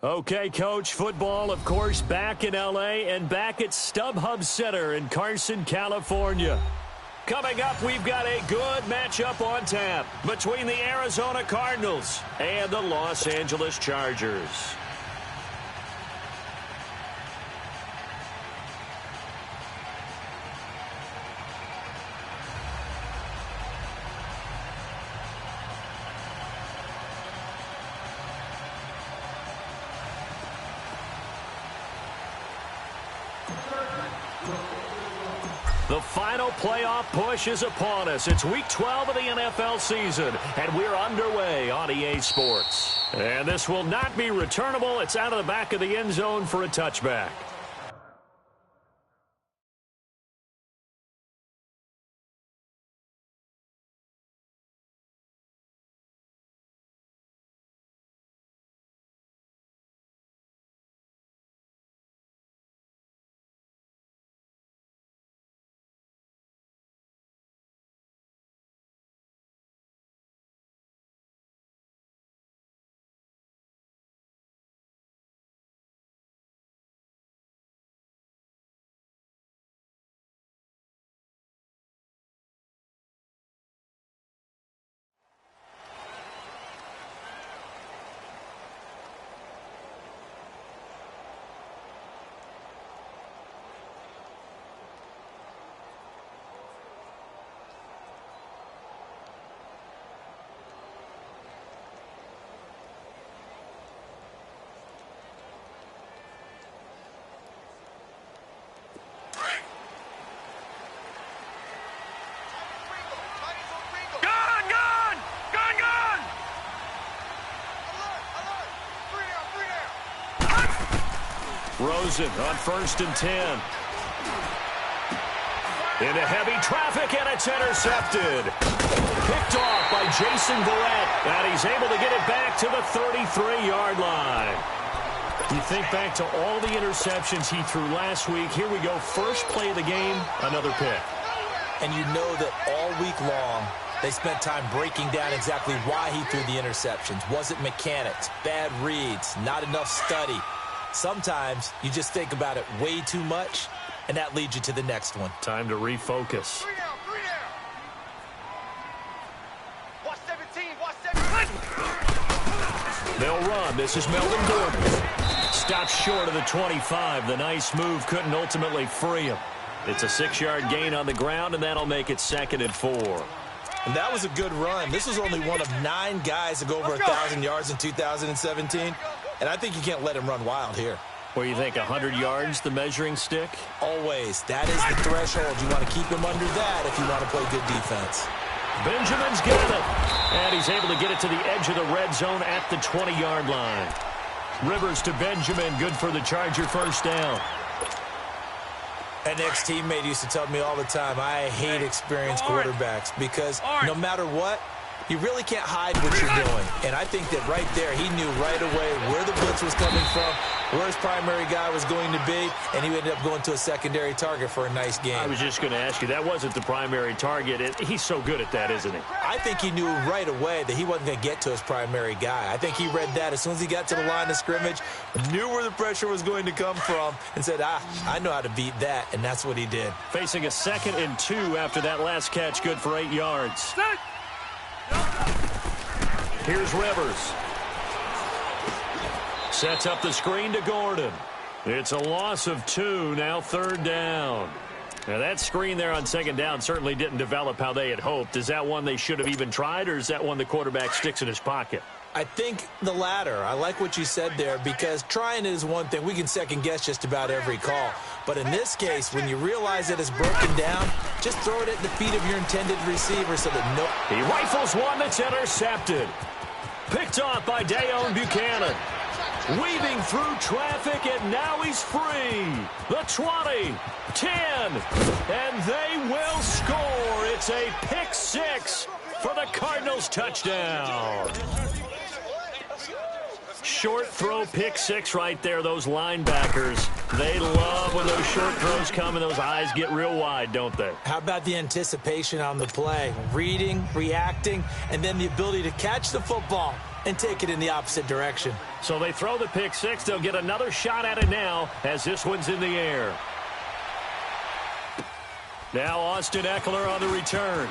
Okay, Coach, football, of course, back in L.A. and back at StubHub Center in Carson, California. Coming up, we've got a good matchup on tap between the Arizona Cardinals and the Los Angeles Chargers. The final playoff push is upon us. It's Week 12 of the NFL season, and we're underway on EA Sports. And this will not be returnable. It's out of the back of the end zone for a touchback. Rosen on 1st and 10. Into heavy traffic, and it's intercepted. Picked off by Jason Verrett, and he's able to get it back to the 33-yard line. You think back to all the interceptions he threw last week. Here we go, first play of the game, another pick. And you know that all week long, they spent time breaking down exactly why he threw the interceptions. Was it mechanics, bad reads, not enough study? Sometimes you just think about it way too much, and that leads you to the next one. Time to refocus. 3 down, 3 down. Watch 17, watch 17. They'll run. This is Melvin Gordon. Stops short of the 25. The nice move couldn't ultimately free him. It's a 6-yard gain on the ground, and that'll make it 2nd and 4. And that was a good run. This was only one of 9 guys to go over 1,000 yards in 2017. And I think you can't let him run wild here. What do you think, 100 yards, the measuring stick? Always. That is the threshold. You want to keep him under that if you want to play good defense. Benjamin's got it. And he's able to get it to the edge of the red zone at the 20-yard line. Rivers to Benjamin. Good for the Charger first down. An ex-teammate used to tell me all the time, I hate experienced quarterbacks because no matter what, you really can't hide what you're doing. And I think that right there, he knew right away where the blitz was coming from, where his primary guy was going to be, and he ended up going to a secondary target for a nice game. I was just going to ask you, that wasn't the primary target. He's so good at that, isn't he? I think he knew right away that he wasn't going to get to his primary guy. I think he read that as soon as he got to the line of scrimmage, knew where the pressure was going to come from, and said, I know how to beat that, and that's what he did. Facing a 2nd and 2 after that last catch, good for 8 yards. Here's Rivers. Sets up the screen to Gordon. It's a loss of 2, now 3rd down. Now that screen there on 2nd down certainly didn't develop how they had hoped. Is that one they should have even tried, or is that one the quarterback sticks in his pocket? I think the latter. I like what you said there because trying it is one thing. We can second-guess just about every call. But in this case, when you realize that it's broken down, just throw it at the feet of your intended receiver so that no... He rifles one that's intercepted. Picked off by Dayon Buchanan. Weaving through traffic, and now he's free. The 20, 10, and they will score. It's a pick 6 for the Cardinals touchdown. Short throw, pick 6 right there. Those linebackers, they love when those short throws come and those eyes get real wide, don't they? How about the anticipation on the play? Reading, reacting, and then the ability to catch the football and take it in the opposite direction. So they throw the pick six. They'll get another shot at it now as this one's in the air. Now Austin Eckler on the return.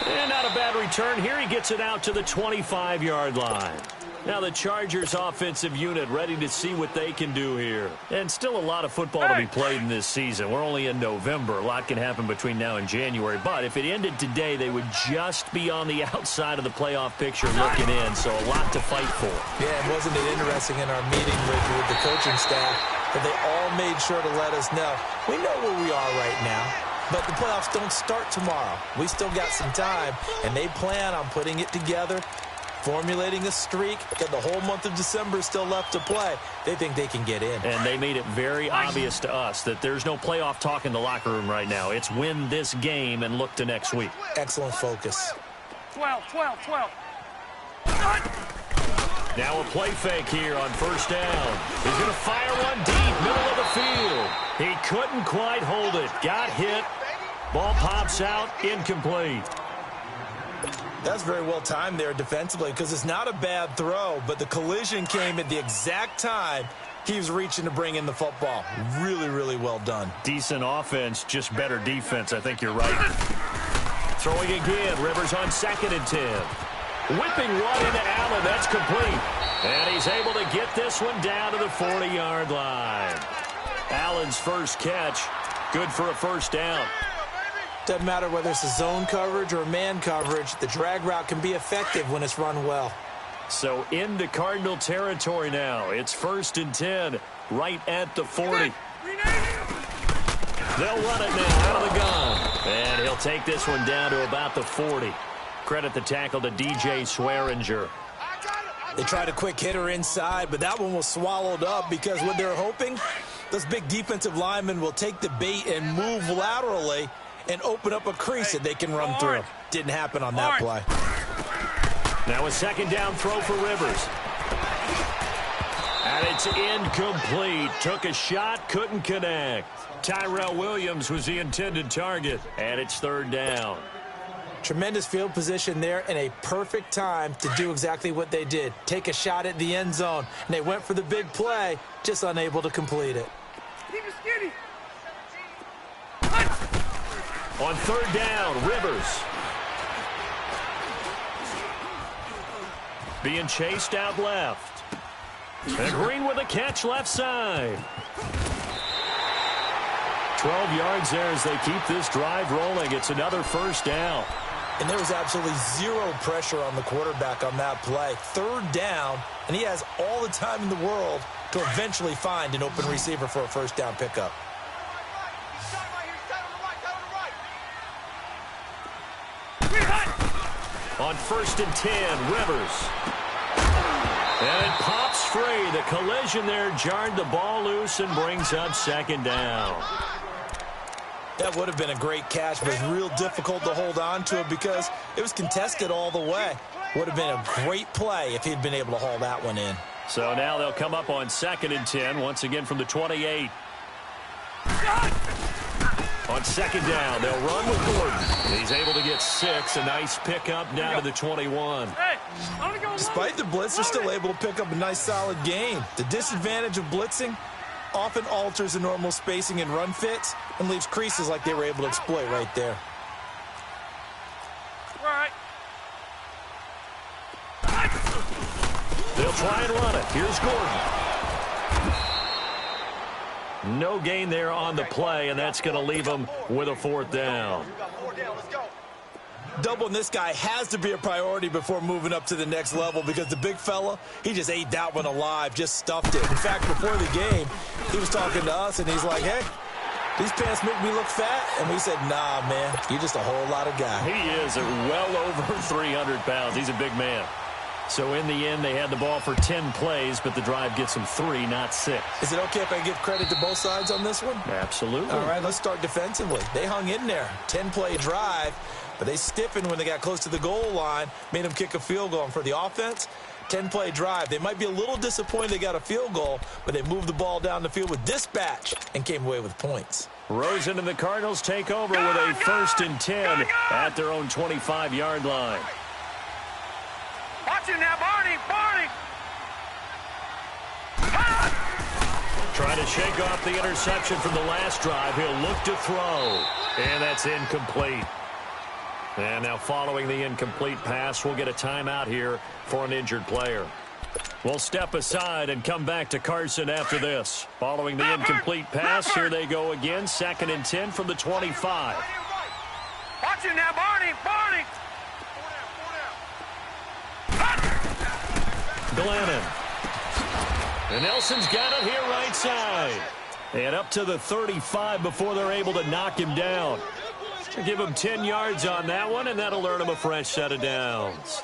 And not a bad return here. He gets it out to the 25-yard line. Now the Chargers offensive unit ready to see what they can do here. And still a lot of football to be played in this season. We're only in November. A lot can happen between now and January. But if it ended today, they would just be on the outside of the playoff picture looking in. So a lot to fight for. Yeah, and wasn't it interesting in our meeting with the coaching staff that they all made sure to let us know, we know where we are right now, but the playoffs don't start tomorrow. We still got some time, and they plan on putting it together, formulating a streak, that the whole month of December is still left to play. They think they can get in. And they made it very obvious to us that there's no playoff talk in the locker room right now. It's win this game and look to next week. Excellent focus. 12. Now a play fake here on first down. He's going to fire one deep, middle of the field. He couldn't quite hold it. Got hit. Ball pops out, incomplete. That's very well timed there defensively because it's not a bad throw, but the collision came at the exact time he was reaching to bring in the football. Really, really well done. Decent offense, just better defense. I think you're right. Throwing again. Rivers on 2nd and 10. Whipping one into Allen. That's complete. And he's able to get this one down to the 40-yard line. Allen's first catch. Good for a first down. Doesn't matter whether it's a zone coverage or man coverage. The drag route can be effective when it's run well. So into Cardinal territory now. It's 1st and 10, right at the 40. They'll run it now out of the gun. And he'll take this one down to about the 40. Credit the tackle to DJ Swearinger. They tried a quick hitter inside, but that one was swallowed up because what they're hoping, those big defensive linemen will take the bait and move laterally and open up a crease that they can run through. Didn't happen on that play. Now a 2nd down throw for Rivers. And it's incomplete. Took a shot, couldn't connect. Tyrell Williams was the intended target, and it's 3rd down. Tremendous field position there and a perfect time to do exactly what they did. Take a shot at the end zone. And they went for the big play, just unable to complete it. Keep it skinny. On 3rd down, Rivers. Being chased out left. And Green with a catch left side. 12 yards there as they keep this drive rolling. It's another first down. And there was absolutely zero pressure on the quarterback on that play. 3rd down, and he has all the time in the world to eventually find an open receiver for a first down pickup. On 1st and 10, Rivers. And it pops free. The collision there jarred the ball loose and brings up 2nd down. That would have been a great catch, but it's real difficult to hold on to it because it was contested all the way. Would have been a great play if he'd been able to haul that one in. So now they'll come up on 2nd and 10, once again from the 28. On 2nd down, they'll run with Gordon. He's able to get 6, a nice pickup down to the 21. Despite the blitz, they're still able to pick up a nice solid gain. The disadvantage of blitzing often alters the normal spacing and run fits and leaves creases like they were able to exploit right there. Right. They'll try and run it. Here's Gordon. No gain there on the play, and that's going to leave them with a 4th down. Doubling this guy has to be a priority before moving up to the next level because the big fella, he just ate that one alive, just stuffed it. In fact, before the game, he was talking to us, and he's like, hey, these pants make me look fat. And we said, nah, man, you're just a whole lot of guy. He is well over 300 pounds. He's a big man. So in the end, they had the ball for 10 plays, but the drive gets them 3, not 6. Is it okay if I give credit to both sides on this one? Absolutely. All right, let's start defensively. They hung in there. 10-play drive, but they stiffened when they got close to the goal line, made them kick a field goal. And for the offense, 10-play drive. They might be a little disappointed they got a field goal, but they moved the ball down the field with dispatch and came away with points. Rosen and the Cardinals take over with a 1st and 10 at their own 25-yard line. Watch it now, Barney! Barney! Trying to shake off the interception from the last drive. He'll look to throw. And that's incomplete. And now following the incomplete pass, we'll get a timeout here for an injured player. We'll step aside and come back to Carson after this. Following the incomplete pass, here they go again. 2nd and 10 from the 25. Watch it now, Barney! Barney! Glennon. And Nelson's got it here right side. And up to the 35 before they're able to knock him down. Give him 10 yards on that one, and that'll earn him a fresh set of downs.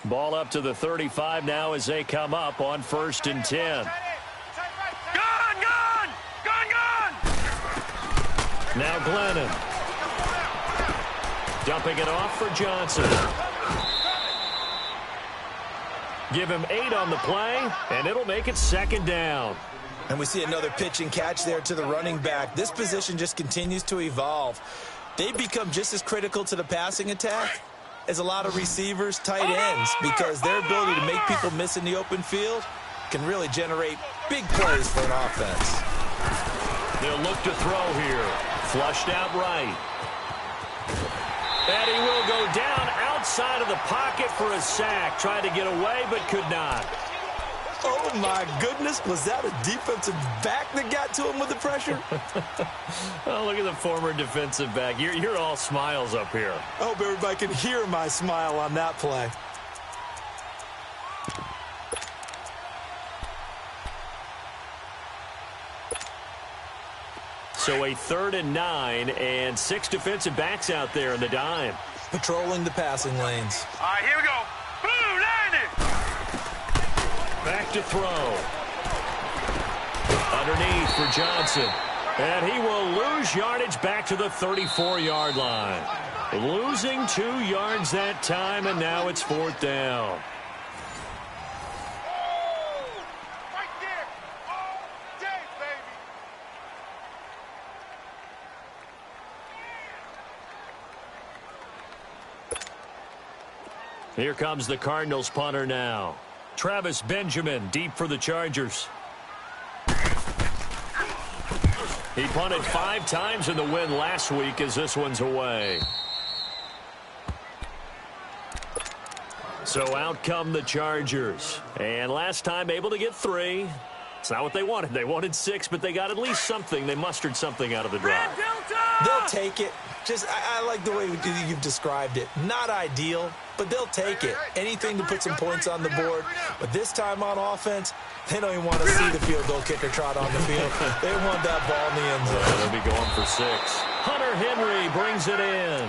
Ball up to the 35 now as they come up on 1st and 10. Gone! Gone! Gone! Gone! Now Glennon. Dumping it off for Johnson. Give him 8 on the play, and it'll make it 2nd down. And we see another pitch and catch there to the running back. This position just continues to evolve. They become just as critical to the passing attack as a lot of receivers, tight ends, because their ability to make people miss in the open field can really generate big plays for an offense. They'll look to throw here. Flushed out right. And he will go down outside of the pocket for a sack. Tried to get away, but could not. Oh, my goodness. Was that a defensive back that got to him with the pressure? Oh, look at the former defensive back. You're all smiles up here. I hope everybody can hear my smile on that play. So a 3rd and 9 and 6 defensive backs out there in the dime. Patrolling the passing lanes. All right, here we go. Boom, landed! Back to throw. Underneath for Johnson. And he will lose yardage back to the 34-yard line. Losing 2 yards that time, and now it's 4th down. Right there. All day, baby. Here comes the Cardinals punter now. Travis Benjamin deep for the Chargers. He punted 5 times in the win last week as this one's away. So out come the Chargers. And last time able to get 3. It's not what they wanted. They wanted 6, but they got at least something. They mustered something out of the drive. They'll take it. I like the way you've described it. Not ideal, but they'll take it. Anything to put some points on the board. But this time on offense, they don't even want to see the field goal kicker trot on the field. They want that ball in the end zone. They'll be going for 6. Hunter Henry brings it in.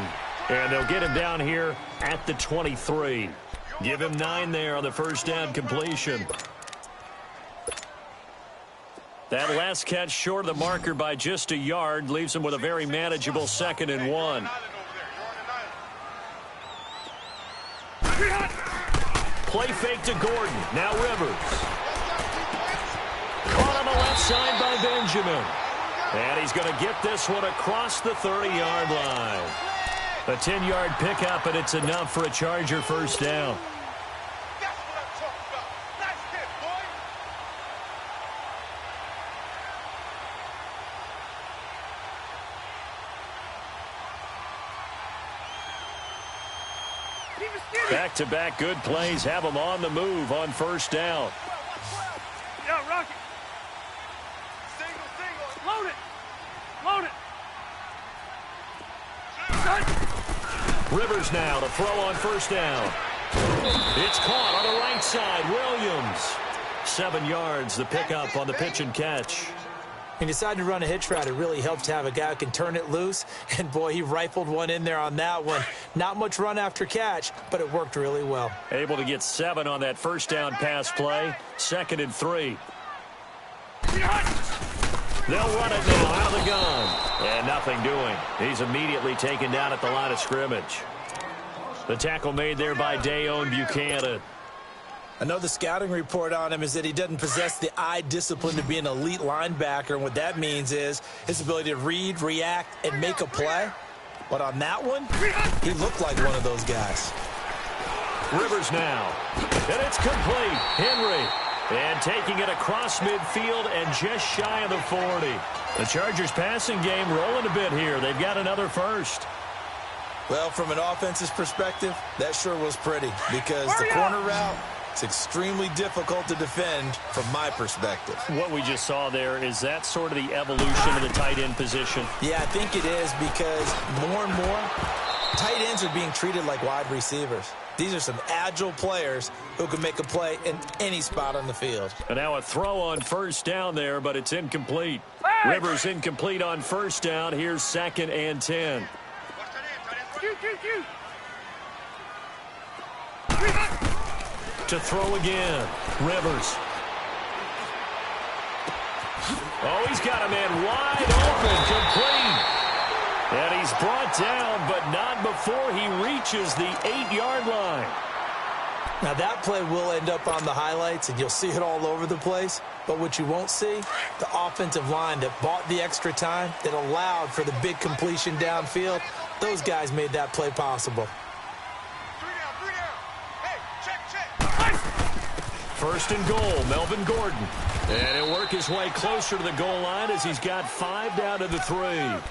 And they'll get him down here at the 23. Give him 9 there on the first down completion. That last catch short of the marker by just a yard leaves him with a very manageable 2nd and 1. Play fake to Gordon. Now Rivers. Caught on the left side by Benjamin. And he's going to get this one across the 30-yard line. A 10-yard pickup, and it's enough for a Charger first down. Back-to-back good plays have them on the move on first down. Yeah, Rocky. Single. Load it. Rivers now to throw on first down. It's caught on the right side. Williams. 7 yards, the pickup on the pitch and catch. He decided to run a hitch route. It really helped to have a guy who can turn it loose. And, boy, he rifled one in there on that one. Not much run after catch, but it worked really well. Able to get 7 on that first down pass play. 2nd and 3. They'll run it now out of the gun. And nothing doing. He's immediately taken down at the line of scrimmage. The tackle made there by Dayon Buchanan. I know the scouting report on him is that he doesn't possess the eye discipline to be an elite linebacker, and what that means is his ability to read, react, and make a play. But on that one, he looked like one of those guys. Rivers now. And it's complete. Henry. And taking it across midfield and just shy of the 40. The Chargers passing game rolling a bit here. They've got another first. Well, from an offense's perspective, that sure was pretty because the corner route, it's extremely difficult to defend from my perspective. What we just saw there, is that sort of the evolution of the tight end position? Yeah, I think it is because more and more, tight ends are being treated like wide receivers. These are some agile players who can make a play in any spot on the field. And now a throw on first down there, but it's incomplete. Rivers incomplete on first down. Here's 2nd and 10. To throw again. Rivers. Oh, he's got a man wide open. Complete. And he's brought down, but not before he reaches the 8-yard line. Now, that play will end up on the highlights, and you'll see it all over the place. But what you won't see, the offensive line that bought the extra time, that allowed for the big completion downfield, those guys made that play possible. 3 down. Hey, check. 1st and goal, Melvin Gordon. And he'll work his way closer to the goal line as he's got 5 down to the 3.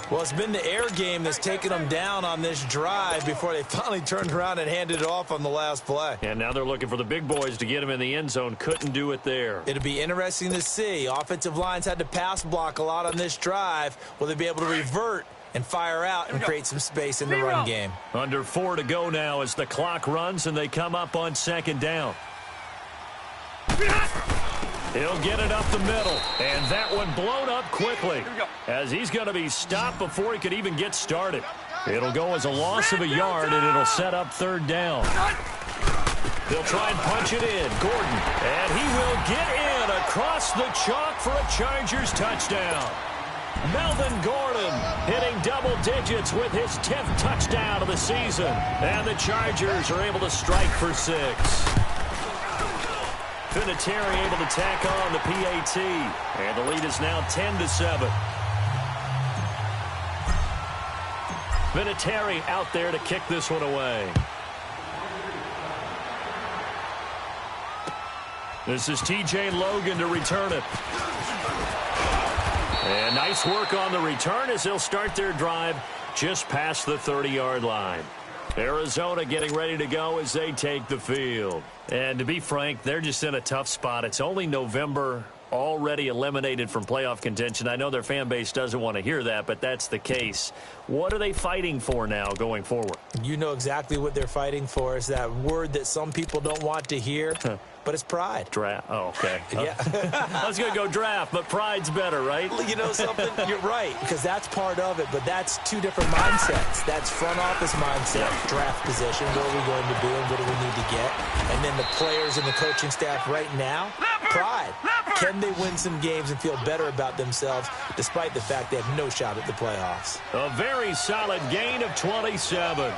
Well, it's been the air game that's taken them down on this drive before they finally turned around and handed it off on the last play. And now they're looking for the big boys to get him in the end zone. Couldn't do it there. It'll be interesting to see. Offensive lines had to pass block a lot on this drive. Will they be able to revert and fire out and create some space in the run game? Under 4 to go now as the clock runs and they come up on 2nd down. He'll get it up the middle, and that one blown up quickly as he's going to be stopped before he could even get started. It'll go as a loss of a yard, and it'll set up 3rd down. They'll try and punch it in. Gordon, and he will get in across the chalk for a Chargers touchdown. Melvin Gordon hitting double digits with his 10th touchdown of the season, and the Chargers are able to strike for 6. Vinatieri able to tack on the PAT, and the lead is now 10-7. Vinatieri out there to kick this one away. This is TJ Logan to return it. And nice work on the return as they'll start their drive just past the 30-yard line. Arizona getting ready to go as they take the field. And to be frank, they're just in a tough spot. It's only November, already eliminated from playoff contention. I know their fan base doesn't want to hear that, but that's the case. What are they fighting for now going forward? You know exactly what they're fighting for. Is that word that some people don't want to hear, but it's pride. Draft. Oh, okay. Yeah. I was going to go draft, but pride's better, right? You know something? You're right, because that's part of it, but that's 2 different mindsets. That's front office mindset, draft position, where are we going to be and what do we need to get? And then the players and the coaching staff right now, pride. Can they win some games and feel better about themselves despite the fact they have no shot at the playoffs? A very solid gain of 27.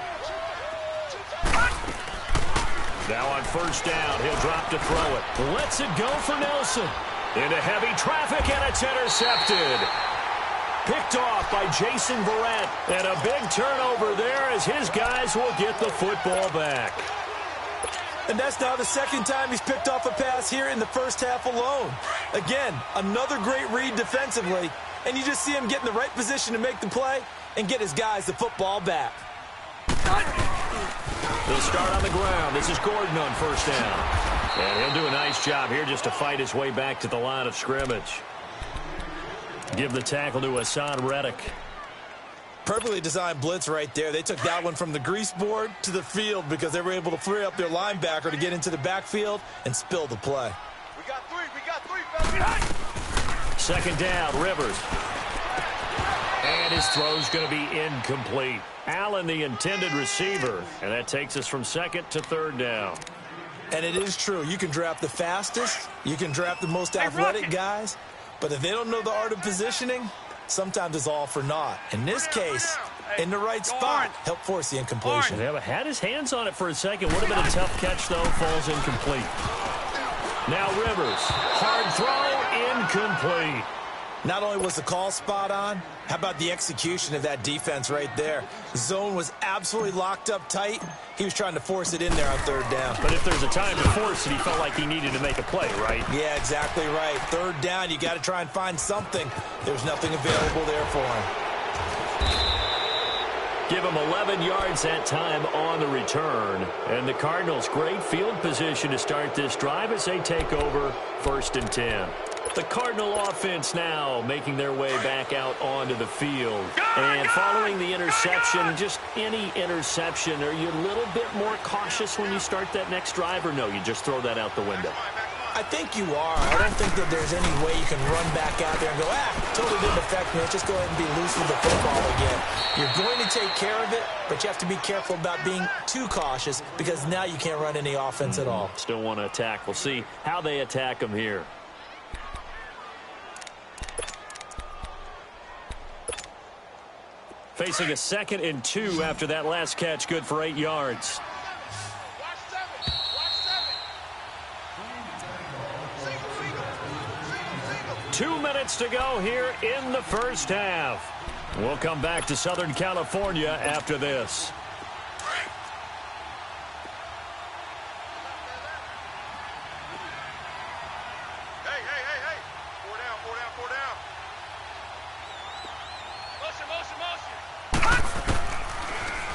Now on 1st down, he'll drop to throw it. Lets it go for Nelson. Into heavy traffic, and it's intercepted. Picked off by Jason Verrett. And a big turnover there as his guys will get the football back. And that's now the 2nd time he's picked off a pass here in the first half alone. Again, another great read defensively. And you just see him get in the right position to make the play and get his guys the football back. They'll start on the ground. This is Gordon on 1st down. And he'll do a nice job here just to fight his way back to the line of scrimmage. Give the tackle to Hassan Reddick. Perfectly designed blitz right there. They took that one from the grease board to the field because they were able to free up their linebacker to get into the backfield and spill the play. We got 3, fellas. 2nd down, Rivers. And his throw's going to be incomplete. Allen, the intended receiver. And that takes us from 2nd to 3rd down. And it is true. You can draft the fastest. You can draft the most athletic guys. But if they don't know the art of positioning, sometimes it's all for naught. In this case, in the right spot, help force the incompletion. Yeah, but had his hands on it for a second. Would have been a tough catch, though. Falls incomplete. Now Rivers. Hard throw, incomplete. Not only was the call spot on, how about the execution of that defense right there? The zone was absolutely locked up tight. He was trying to force it in there on third down. But if there's a time to force it, he felt like he needed to make a play, right? Yeah, exactly right. Third down, you got to try and find something. There's nothing available there for him. Give him 11 yards that time on the return. And the Cardinals, great field position to start this drive as they take over 1st and 10. The Cardinal offense now making their way back out onto the field. And following the interception, just any interception, are you a little bit more cautious when you start that next drive, or no, you just throw that out the window? I think you are. I don't think that there's any way you can run back out there and go, totally didn't affect me. Let's just go ahead and be loose with the football again. You're going to take care of it, but you have to be careful about being too cautious because now you can't run any offense at all. Still want to attack. We'll see how they attack them here. Facing a 2nd and 2 after that last catch, good for 8 yards. Watch 7. Watch 7. Single. 2 minutes to go here in the first half. We'll come back to Southern California after this. Hey. 4 down. Motion.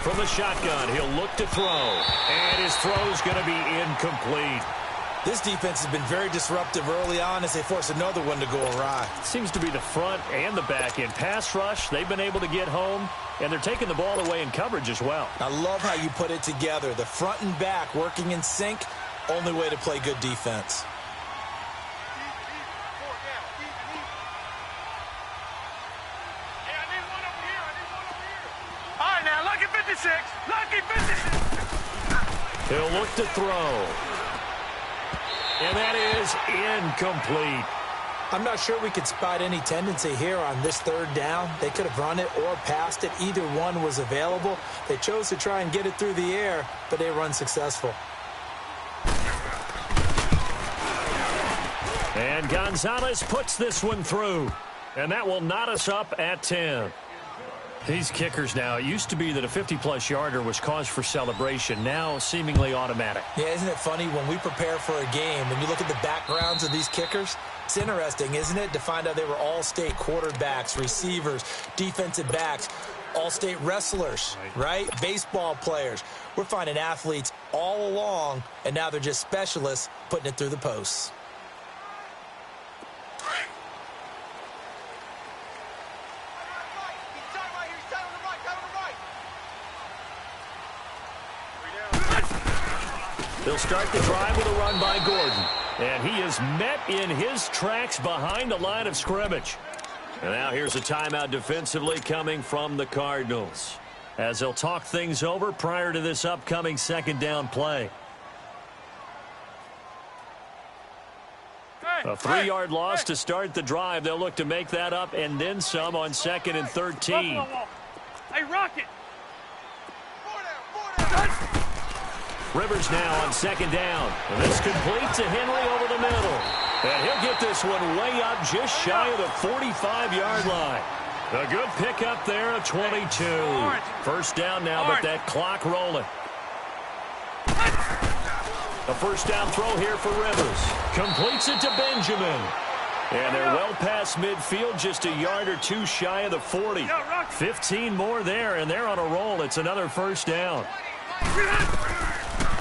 From the shotgun, he'll look to throw. And his throw's going to be incomplete. This defense has been very disruptive early on as they force another one to go awry. Seems to be the front and the back end. Pass rush, they've been able to get home, and they're taking the ball away in coverage as well. I love how you put it together. The front and back working in sync, only way to play good defense. He'll look to throw. And that is incomplete. I'm not sure we could spot any tendency here on this third down. They could have run it or passed it. Either one was available. They chose to try and get it through the air, but they were unsuccessful. And Gonzalez puts this one through. And that will knot us up at 10. These kickers now, it used to be that a 50-plus yarder was cause for celebration. Now seemingly automatic. Yeah, isn't it funny when we prepare for a game, when you look at the backgrounds of these kickers, it's interesting, isn't it, to find out they were all-state quarterbacks, receivers, defensive backs, all-state wrestlers, right? Baseball players. We're finding athletes all along, and now they're just specialists putting it through the posts. They'll start the drive with a run by Gordon. And he is met in his tracks behind the line of scrimmage. And now here's a timeout defensively coming from the Cardinals, as they'll talk things over prior to this upcoming 2nd down play. A 3-yard loss to start the drive. They'll look to make that up and then some on 2nd and 13. Hey, Rocket! Rivers now on 2nd down. And this complete to Henry over the middle. And he'll get this one way up just shy of the 45-yard line. A good pickup there at 22. First down now, but that clock rolling. A first down throw here for Rivers. Completes it to Benjamin. And they're well past midfield, just a yard or two shy of the 40. 15 more there, and they're on a roll. It's another first down.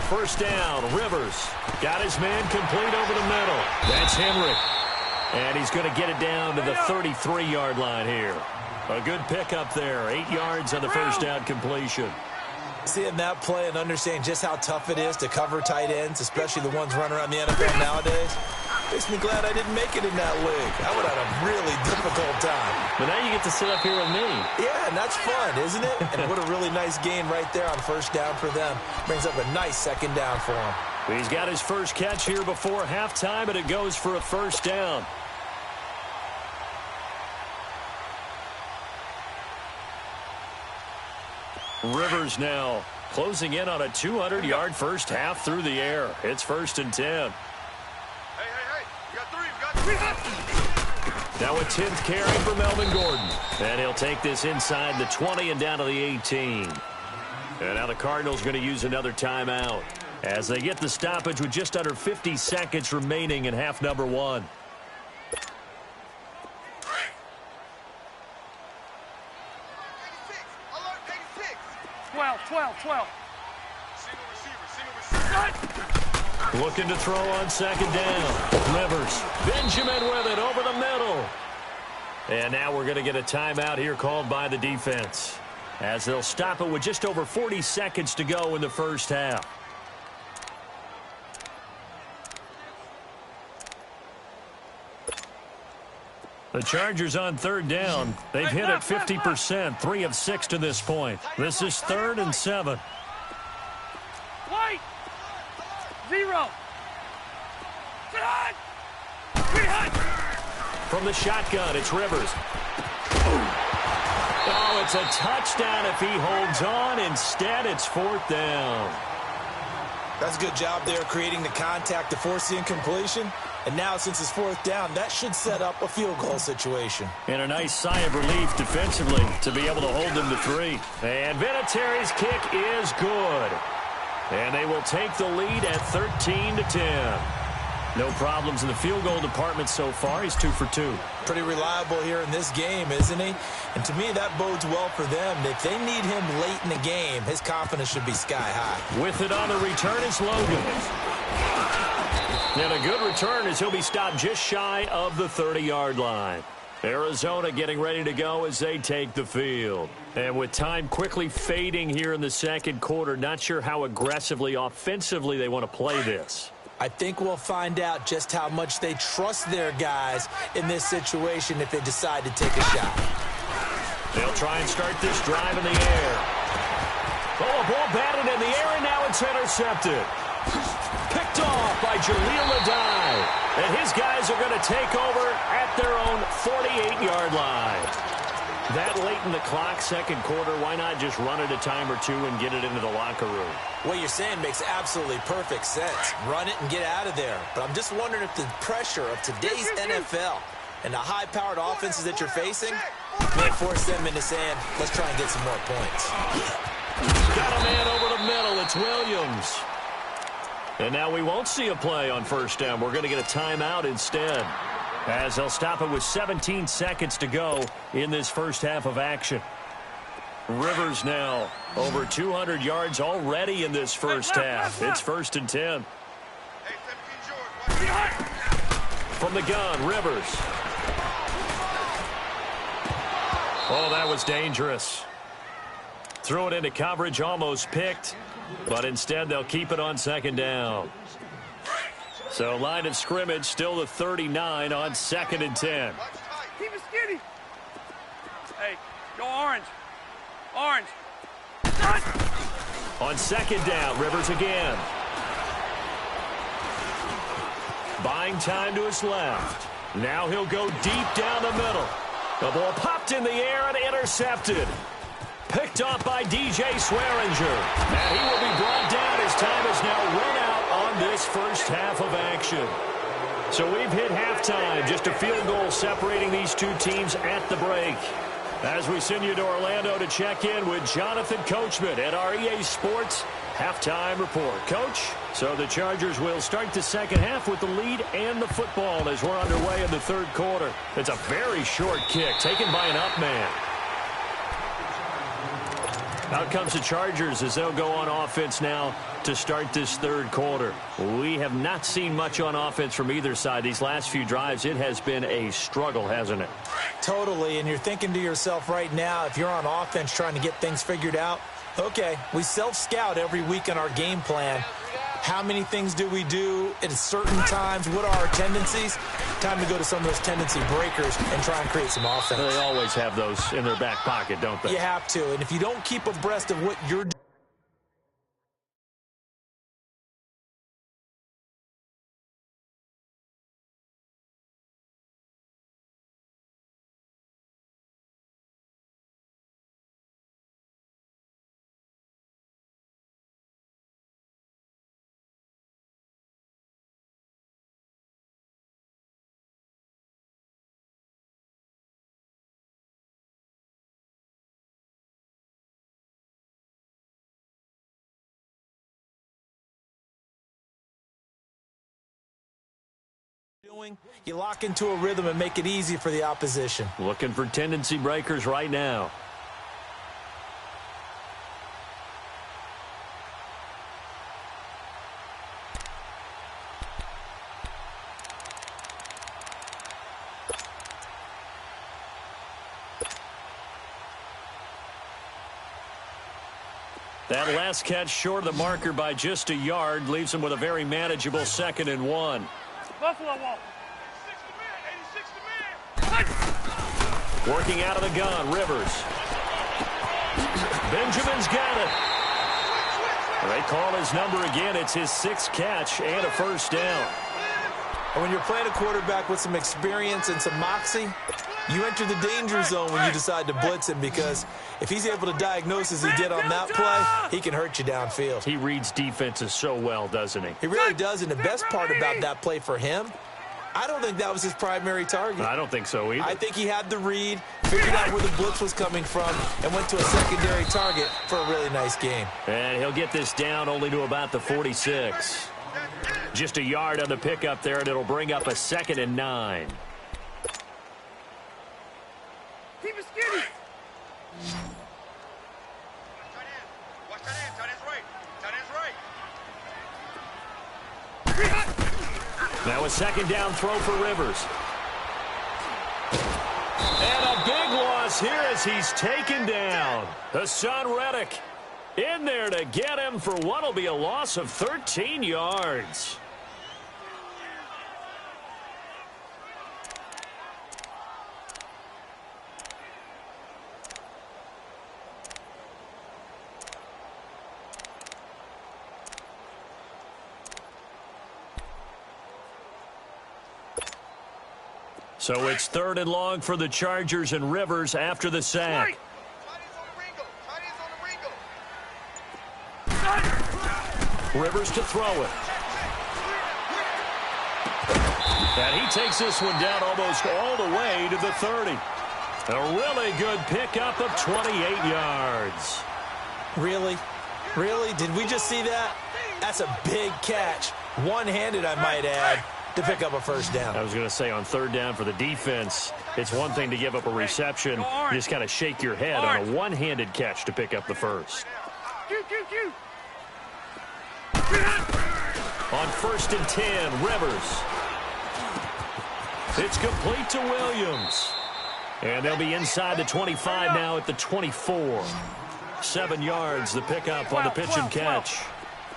First down, Rivers. Got his man complete over the middle. That's Henry. And he's going to get it down to the 33-yard line here. A good pickup there. 8 yards on the first down completion. Seeing that play and understanding just how tough it is to cover tight ends, especially the ones running around the NFL nowadays, makes me glad I didn't make it in that league. I would have had a really difficult time. But now you get to sit up here with me. Yeah, and that's fun, isn't it? And what a really nice gain right there on first down for them. Brings up a nice 2nd down for him. He's got his first catch here before halftime, and it goes for a first down. Rivers now closing in on a 200-yard first half through the air. It's 1st and 10. Hey. We got three. Now a 10th carry for Melvin Gordon. And he'll take this inside the 20 and down to the 18. And now the Cardinals are going to use another timeout as they get the stoppage with just under 50 seconds remaining in half number 1. 12. Looking to throw on second down. Rivers. Benjamin with it over the middle. And now we're going to get a timeout here called by the defense, as they'll stop it with just over 40 seconds to go in the first half. The Chargers on third down. They've hit it 50%, 3 of 6 to this point. This is 3rd and 7. White. 0. From the shotgun, it's Rivers. Oh, it's a touchdown if he holds on. Instead, it's 4th down. That's a good job there creating the contact to force the incompletion. And now, since it's 4th down, that should set up a field goal situation. And a nice sigh of relief defensively to be able to hold them to 3. And Vinatieri's kick is good. And they will take the lead at 13-10. No problems in the field goal department so far. He's 2 for 2. Pretty reliable here in this game, isn't he? And to me, that bodes well for them. If they need him late in the game, his confidence should be sky high. With it on the return is Logan. And a good return as he'll be stopped just shy of the 30-yard line. Arizona getting ready to go as they take the field. And with time quickly fading here in the second quarter, not sure how aggressively, offensively they want to play this. I think we'll find out just how much they trust their guys in this situation if they decide to take a shot. They'll try and start this drive in the air. Oh, a ball batted in the air, and now it's intercepted. Picked off by Jaleel Adai. And his guys are going to take over at their own 48-yard line. That late in the clock, second quarter, why not just run it a time or two and get it into the locker room? What you're saying makes absolutely perfect sense. Run it and get out of there. But I'm just wondering if the pressure of today's NFL and the high-powered offenses that you're facing may force them into saying, let's try and get some more points. Got a man over the middle. It's Williams. And now we won't see a play on first down. We're going to get a timeout instead, as they'll stop it with 17 seconds to go in this first half of action. Rivers now over 200 yards already in this first half. It's 1st and 10. From the gun, Rivers. Oh, that was dangerous. Threw it into coverage, almost picked, but instead they'll keep it on second down. So line of scrimmage still the 39 on 2nd and 10. Keep it skinny. Hey, go orange. Orange. On second down, Rivers again. Buying time to his left. Now he'll go deep down the middle. The ball popped in the air and intercepted. Picked off by DJ Swearinger. And he will be brought down as time is now run out on this first half of action. So we've hit halftime. Just a field goal separating these two teams at the break. As we send you to Orlando to check in with Jonathan Coachman at our EA Sports Halftime Report. Coach, so the Chargers will start the second half with the lead and the football as we're underway in the third quarter. It's a very short kick taken by an up man. Out comes the Chargers as they'll go on offense now to start this third quarter. We have not seen much on offense from either side. These last few drives, it has been a struggle, hasn't it? Totally, and you're thinking to yourself right now, if you're on offense trying to get things figured out, okay, we self-scout every week in our game plan. How many things do we do at certain times? What are our tendencies? Time to go to some of those tendency breakers and try and create some offense. They always have those in their back pocket, don't they? You have to, and if you don't keep abreast of what you're doing, You lock into a rhythm and make it easy for the opposition. Looking for tendency breakers right now. That last catch short of the marker by just a yard leaves him with a very manageable 2nd and 1. Buffalo wall. 86 man. Working out of the gun, Rivers. Benjamin's got it. They call his number again. It's his 6th catch and a first down. And when you're playing a quarterback with some experience and some moxie, you enter the danger zone when you decide to blitz him, because if he's able to diagnose as he did on that play, he can hurt you downfield. He reads defenses so well, doesn't he? He really does, and the best part about that play for him, I don't think that was his primary target. I don't think so either. I think he had the read, figured out where the blitz was coming from, and went to a secondary target for a really nice game. And he'll get this down only to about the 46. Just a yard on the pickup there, and it'll bring up a 2nd and 9. Keep it skinny. Watch that end. Tight end's right. Tight end's right. Now a 2nd down throw for Rivers. And a big loss here as he's taken down. Hassan Reddick in there to get him for what will be a loss of 13 yards. So it's 3rd and long for the Chargers, and Rivers after the sack. Tight end's on the Ringo. Rivers to throw it. And he takes this one down almost all the way to the 30. A really good pickup of 28 yards. Really? Really? Did we just see that? That's a big catch. One-handed, I might add, to pick up a first down. I was going to say, on 3rd down for the defense, it's one thing to give up a reception. You just kind of shake your head on a one-handed catch to pick up the first. On 1st and 10, Rivers. It's complete to Williams. And they'll be inside the 25 now at the 24. 7 yards, the pickup on the pitch and catch.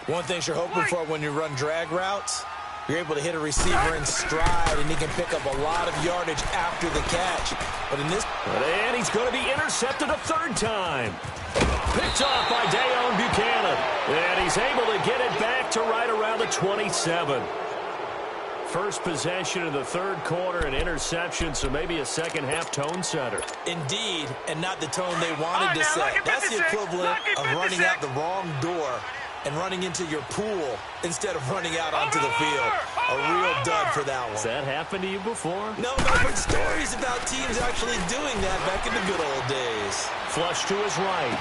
One thing you're hoping for when you run drag routes, you're able to hit a receiver in stride, and he can pick up a lot of yardage after the catch. But in this... And he's going to be intercepted a 3rd time. Picked off by Dayon Buchanan. And he's able to get it back to right around the 27. First possession of the 3rd quarter, an interception, so maybe a second-half tone setter. Indeed, and not the tone they wanted to set. That's the equivalent of running out the wrong door and running into your pool instead of running out onto the field. A real dud for that one. Has that happened to you before? No, but stories about teams actually doing that back in the good old days. Flush to his right.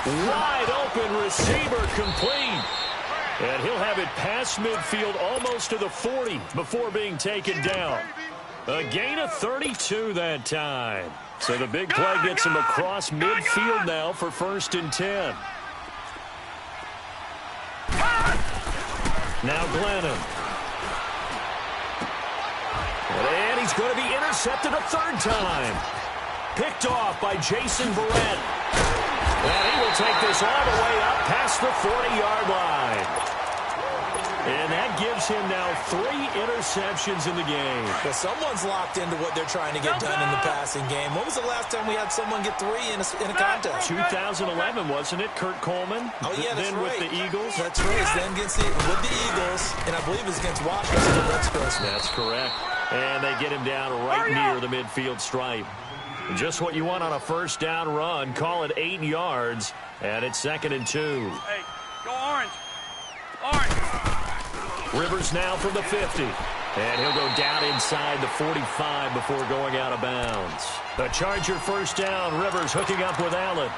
Wide open receiver complete. And he'll have it past midfield almost to the 40 before being taken down. A gain of 32 that time. So the big play gets him across midfield now for 1st and 10. Now Glennon. And he's going to be intercepted a 3rd time. Picked off by Jason Verrett. And he will take this all the way up past the 40-yard line. And that gives him now 3 interceptions in the game. But someone's locked into what they're trying to get done in the passing game. When was the last time we had someone get 3 in a contest? 2011, wasn't it? Kurt Coleman. Oh, yeah, that's then right. With the Eagles. That's right. Then with the Eagles, and I believe it's against Washington. That's correct. And they get him down right near the midfield stripe. Just what you want on a 1st down run. Call it 8 yards, and it's 2nd and 2. Hey, go orange. Orange. Rivers now from the 50. And he'll go down inside the 45 before going out of bounds. The Charger 1st down. Rivers hooking up with Allen.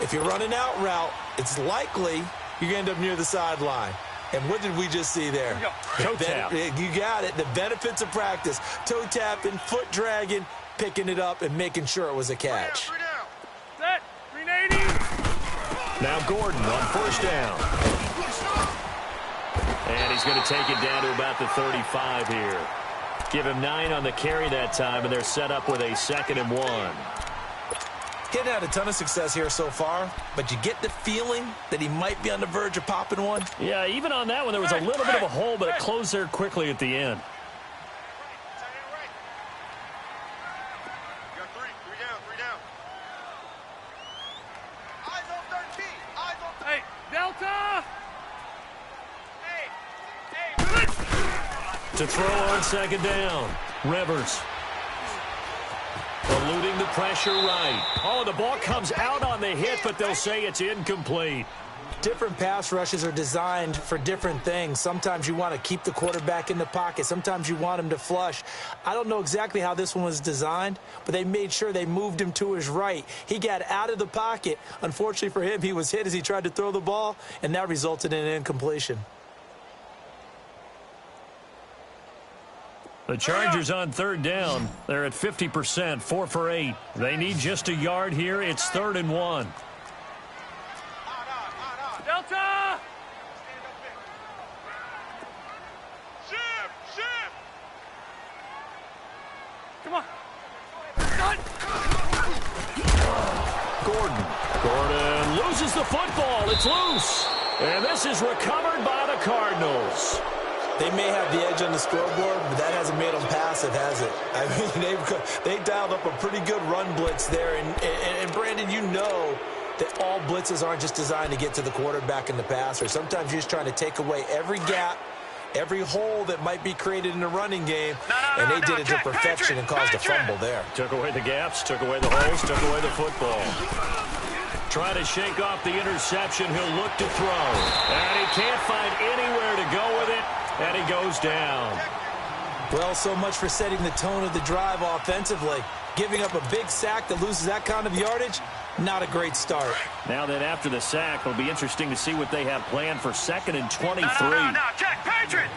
If you're running out route, it's likely you're going to end up near the sideline. And what did we just see there? Toe tap. You got it. The benefits of practice. Toe tapping, foot dragging, picking it up, and making sure it was a catch. Set. 380. Now Gordon on first down. And he's going to take it down to about the 35 here. Give him 9 on the carry that time, and they're set up with a 2nd and 1. He hadn't had a ton of success here so far, but you get the feeling that he might be on the verge of popping one. Yeah, even on that one, there was a little bit of a hole, but it closed there quickly at the end. You got 3 down, 3 down. Eyes on third T. Eyes on third. Hey, Delta. To throw on 2nd down, Rivers. Eluding the pressure right. Oh, the ball comes out on the hit, but they'll say it's incomplete. Different pass rushes are designed for different things. Sometimes you want to keep the quarterback in the pocket. Sometimes you want him to flush. I don't know exactly how this one was designed, but they made sure they moved him to his right. He got out of the pocket. Unfortunately for him, he was hit as he tried to throw the ball, and that resulted in an incompletion. The Chargers on 3rd down. They're at 50%, 4 for 8. They need just a yard here. It's 3rd and 1. Delta. Ship. Come on. Gordon loses the football. It's loose. And this is recovered by the Cardinals. They may have the edge on the scoreboard, but that hasn't made them passive, has it? I mean, they dialed up a pretty good run blitz there. And Brandon, you know that all blitzes aren't just designed to get to the quarterback and the passer. Sometimes you're just trying to take away every gap, every hole that might be created in the running game, and they did it to perfection and caused a fumble there. Took away the gaps, took away the holes, took away the football. Trying to shake off the interception. He'll look to throw. And he can't find anywhere to go with it. And he goes down. Well, so much for setting the tone of the drive offensively. Giving up a big sack that loses that kind of yardage, not a great start. Now then, after the sack, it'll be interesting to see what they have planned for 2nd and 23. No, check. Patriot.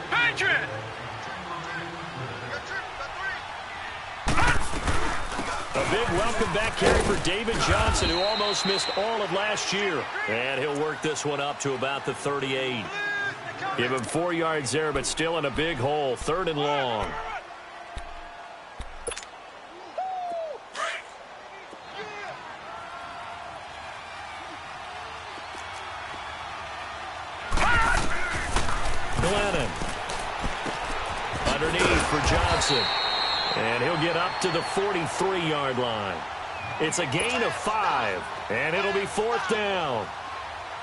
A big welcome back carry for David Johnson, who almost missed all of last year. And he'll work this one up to about the 38. Give him 4 yards there, but still in a big hole. 3rd and long. Glennon. Underneath for Johnson. And he'll get up to the 43-yard line. It's a gain of 5, and it'll be 4th down.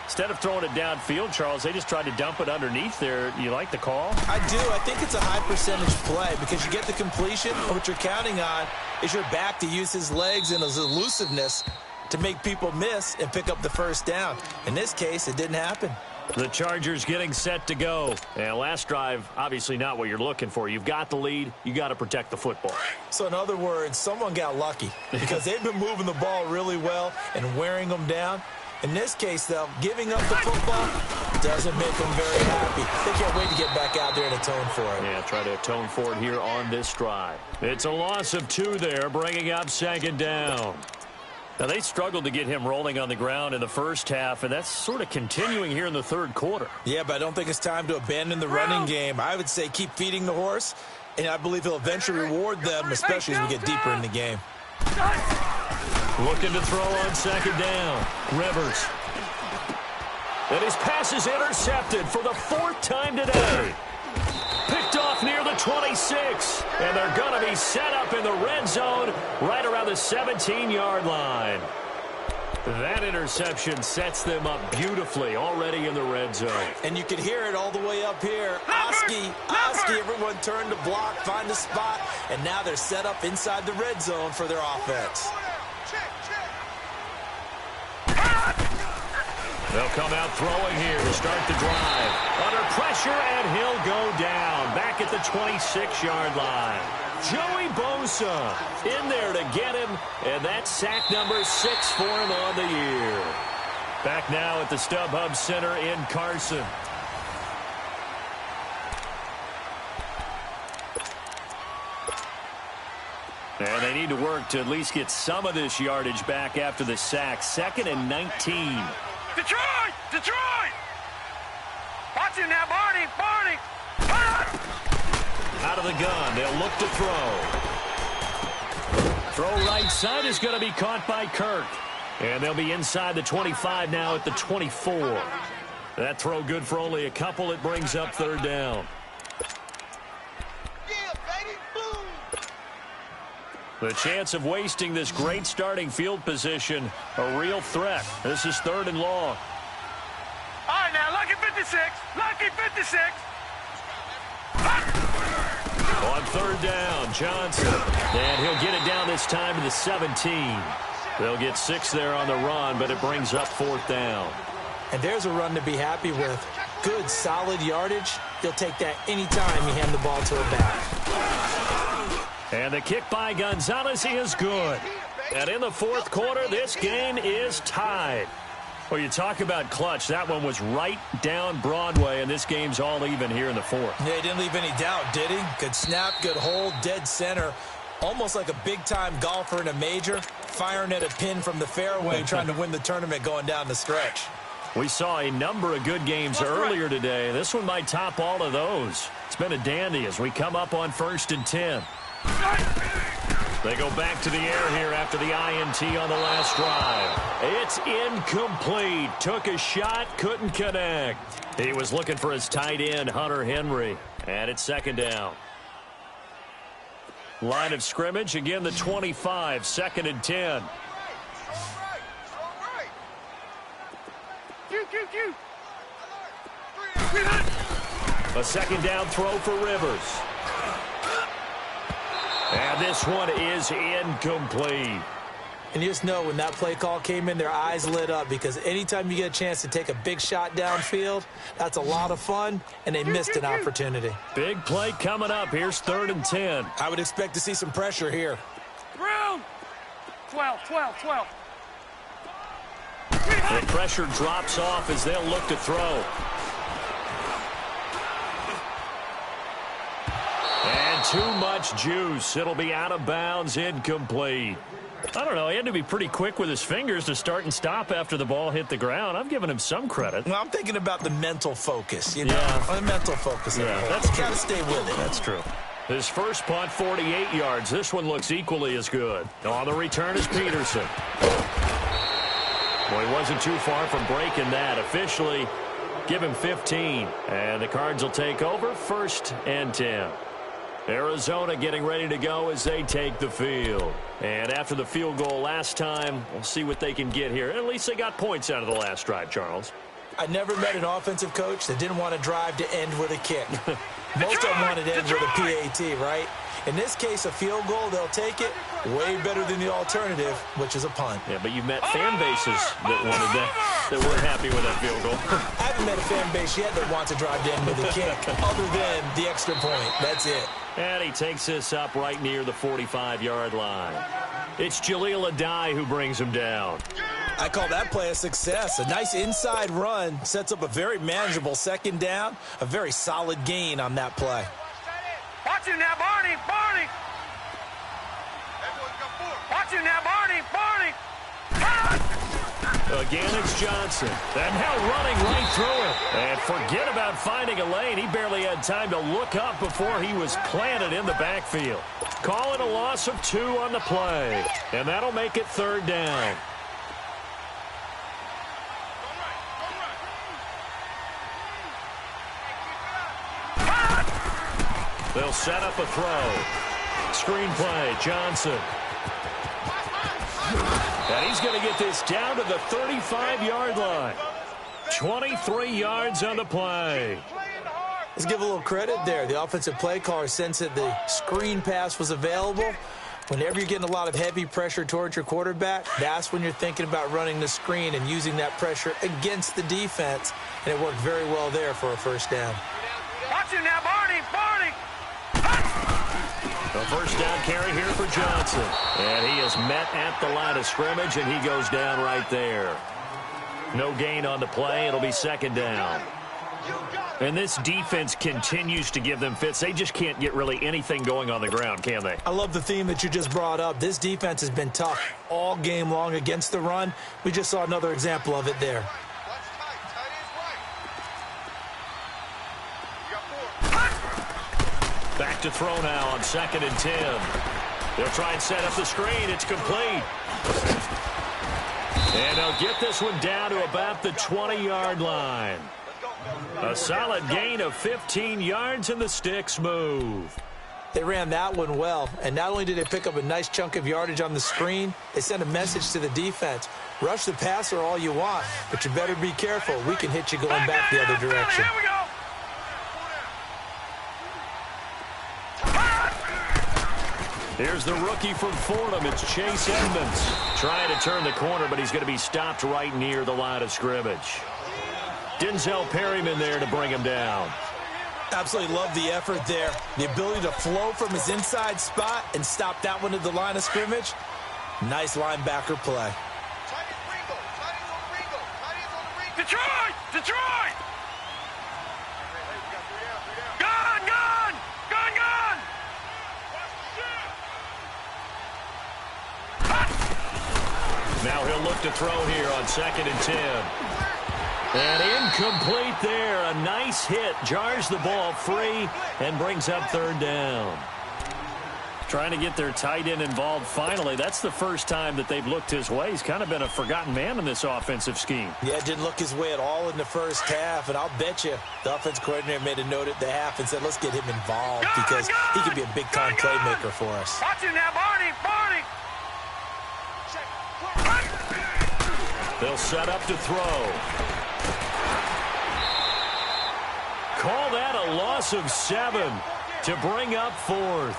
Instead of throwing it downfield, Charles, they just tried to dump it underneath there. You like the call? I do. I think it's a high percentage play because you get the completion, and what you're counting on is your back to use his legs and his elusiveness to make people miss and pick up the 1st down. In this case, it didn't happen. The Chargers getting set to go. And last drive, obviously not what you're looking for. You've got the lead. You got to protect the football. So in other words, someone got lucky because they've been moving the ball really well and wearing them down. In this case, though, giving up the football doesn't make them very happy. They can't wait to get back out there and atone for it. Yeah, try to atone for it here on this drive. It's a loss of 2 there, bringing up 2nd down. Now, they struggled to get him rolling on the ground in the first half, and that's sort of continuing here in the 3rd quarter. Yeah, but I don't think it's time to abandon the running game. I would say keep feeding the horse, and I believe he'll eventually reward them, especially as we get deeper in the game. Looking to throw on 2nd down. Rivers. And his pass is intercepted for the 4th time today. Picked off near the 26. And they're going to be set up in the red zone right around the 17-yard line. That interception sets them up beautifully already in the red zone. And you can hear it all the way up here. Oski, everyone turned to block, find a spot, and now they're set up inside the red zone for their offense. They'll come out throwing here to start the drive. Under pressure, and he'll go down. Back at the 26-yard line. Joey Bosa in there to get him, and that's sack number 6 for him on the year. Back now at the StubHub Center in Carson. And they need to work to at least get some of this yardage back after the sack. 2nd and 19. Detroit! Detroit! Watch him now, Barney! Barney! Out of the gun, they'll look to throw. Throw right side is going to be caught by Kirk. And they'll be inside the 25 now at the 24. That throw good for only a couple. It brings up 3rd down. The chance of wasting this great starting field position, a real threat. This is 3rd and long. All right, now, lucky 56. Lucky 56. On 3rd down, Johnson. And he'll get it down this time to the 17. They'll get 6 there on the run, but it brings up 4th down. And there's a run to be happy with. Good, solid yardage. He'll take that anytime you hand the ball to a back. And the kick by Gonzalez is good. And in the 4th quarter, this game is tied. Well, you talk about clutch. That one was right down Broadway, and this game's all even here in the 4th. Yeah, he didn't leave any doubt, did he? Good snap, good hold, dead center. Almost like a big-time golfer in a major, firing at a pin from the fairway, trying to win the tournament going down the stretch. We saw a number of good games earlier today. This one might top all of those. It's been a dandy as we come up on 1st and 10. They go back to the air here after the INT on the last drive. It's incomplete. Took a shot, couldn't connect. He was looking for his tight end, Hunter Henry. And it's 2nd down. Line of scrimmage, again the 25, 2nd and 10. A 2nd down throw for Rivers. And this one is incomplete. And you just know when that play call came in, their eyes lit up because anytime you get a chance to take a big shot downfield, that's a lot of fun, and they missed an opportunity. Big play coming up. Here's 3rd and 10. I would expect to see some pressure here. Room! 12. The pressure drops off as they'll look to throw. And too much juice. It'll be out of bounds, incomplete. I don't know. He had to be pretty quick with his fingers to start and stop after the ball hit the ground. I've given him some credit. Well, I'm thinking about the mental focus, you know. Yeah. The mental focus. Yeah, that's got to stay with it. That's true. His first punt, 48 yards. This one looks equally as good. On the return is Peterson. Well, he wasn't too far from breaking that. Officially, give him 15. And the Cards will take over 1st and 10. Arizona getting ready to go as they take the field. And after the field goal last time, we'll see what they can get here. At least they got points out of the last drive, Charles. I never met an offensive coach that didn't want to drive to end with a kick. Most of them wanted to end with a PAT, right? In this case, a field goal, they'll take it. Way better than the alternative, which is a punt. Yeah, but you've met fan bases that wanted that weren't happy with that field goal. I haven't met a fan base yet that wants to drive to end with a kick, other than the extra point. That's it. And he takes this up right near the 45-yard line. It's Jaleel Adai who brings him down. I call that play a success. A nice inside run sets up a very manageable 2nd down. A very solid gain on that play. Watch him now, Barney! Barney! Watch him now, Barney! Barney! Again, it's Johnson. And now running right through it. And forget about finding a lane. He barely had time to look up before he was planted in the backfield. Calling a loss of 2 on the play. And that'll make it 3rd down. They'll set up a throw. Screen play, Johnson. And he's going to get this down to the 35-yard line. 23 yards on the play. Let's give a little credit there. The offensive play caller sensed that the screen pass was available. Whenever you're getting a lot of heavy pressure towards your quarterback, that's when you're thinking about running the screen and using that pressure against the defense. And it worked very well there for a 1st down. Watch him now, Barney! Barney! A 1st down carry here for Johnson. And he is met at the line of scrimmage, and he goes down right there. No gain on the play. It'll be 2nd down. And this defense continues to give them fits. They just can't get really anything going on the ground, can they? I love the theme that you just brought up. This defense has been tough all game long against the run. We just saw another example of it there. Back to throw now on 2nd and 10. They'll try and set up the screen. It's complete. And they'll get this one down to about the 20-yard line. A solid gain of 15 yards, and the sticks move. They ran that one well, and not only did they pick up a nice chunk of yardage on the screen, they sent a message to the defense. Rush the passer all you want, but you better be careful. We can hit you going back the other direction. Here we go. Here's the rookie from Fordham. It's Chase Edmonds trying to turn the corner, but he's going to be stopped right near the line of scrimmage. Denzel Perryman there to bring him down. Absolutely love the effort there. The ability to flow from his inside spot and stop that one at the line of scrimmage. Nice linebacker play. Detroit! Detroit! Gone! Gone! Gone! Gone! Now he'll look to throw here on 2nd and 10. And incomplete there. A nice hit. Jars the ball free and brings up 3rd down. Trying to get their tight end involved finally. That's the first time that they've looked his way. He's kind of been a forgotten man in this offensive scheme. Yeah, didn't look his way at all in the first half. And I'll bet you the offense coordinator made a note at the half and said, let's get him involved because he could be a big-time playmaker for us. Watch it now, Barney! Barney! They'll set up to throw. Call that a loss of 7 to bring up 4th.